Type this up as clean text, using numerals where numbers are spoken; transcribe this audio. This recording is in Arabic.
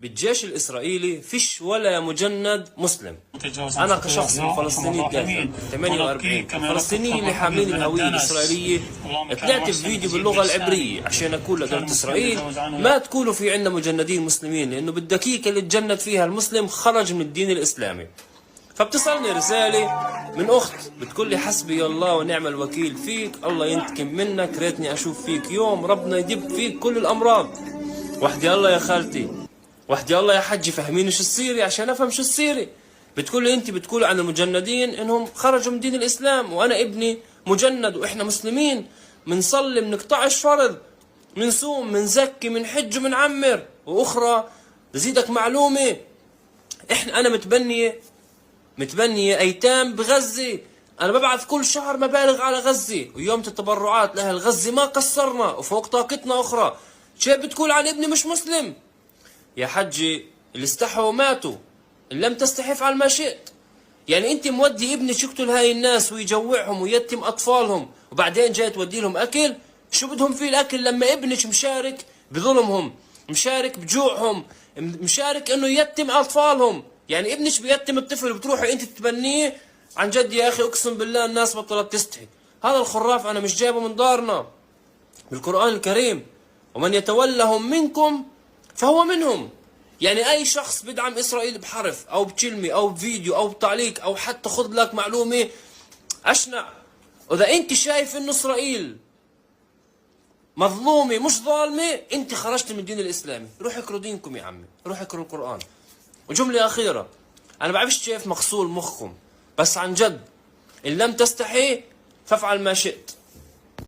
بالجيش الإسرائيلي فيش ولا مجند مسلم. أنا كشخص من فلسطيني الدافع 48 الفلسطينيين اللي حاملين الهوية الإسرائيلية طلعت في فيديو باللغة العبرية عشان أقول لدولة إسرائيل ما تقولوا في عندنا مجندين مسلمين، لأنه بالدقيقة اللي تجند فيها المسلم خرج من الدين الإسلامي. فبتصلني رسالة من أخت بتقول لي حسبي الله ونعم الوكيل فيك، الله ينتقم منك، ريتني أشوف فيك يوم ربنا يدب فيك كل الأمراض. وحدي الله يا خالتي، وحدي الله يا حجي، فهميني شو السيري عشان أفهم شو السيري. بتقول لي أنت بتقول عن المجندين إنهم خرجوا من دين الإسلام، وأنا ابني مجند وإحنا مسلمين منصلي منقطعش فرض منصوم منزكي منحج ومنعمر. وأخرى بزيدك معلومة، أنا متبنية أيتام بغزة، أنا ببعث كل شهر مبالغ على غزة، ويوم التبرعات لأهل غزة ما قصرنا وفوق طاقتنا أخرى. شيء بتقول عن ابني مش مسلم؟ يا حجي اللي استحوا ماتوا، إن لم تستحي فعل ما شئت. يعني أنت مودي ابنك يقتل هاي الناس ويجوعهم ويتم أطفالهم، وبعدين جاي تودي لهم أكل؟ شو بدهم فيه الأكل لما ابنك مشارك بظلمهم، مشارك بجوعهم، مشارك إنه يتم أطفالهم؟ يعني ابنك بيتم الطفل بتروحي أنت تتبنيه؟ عن جد يا أخي أقسم بالله الناس بطلت تستحي. هذا الخراف أنا مش جايبه من دارنا، بالقرآن الكريم ومن يتولهم منكم فهو منهم. يعني أي شخص بدعم إسرائيل بحرف أو بكلمة أو بفيديو أو بتعليق أو حتى خذ لك معلومة أشنع، وإذا أنت شايف إنه إسرائيل مظلومة مش ظالمة، أنت خرجت من الدين الإسلامي. روح اقروا دينكم يا عمي، روح اقروا القرآن. وجملة أخيرة، أنا بعرفش كيف مغسول مخكم، بس عن جد إن لم تستحي فافعل ما شئت.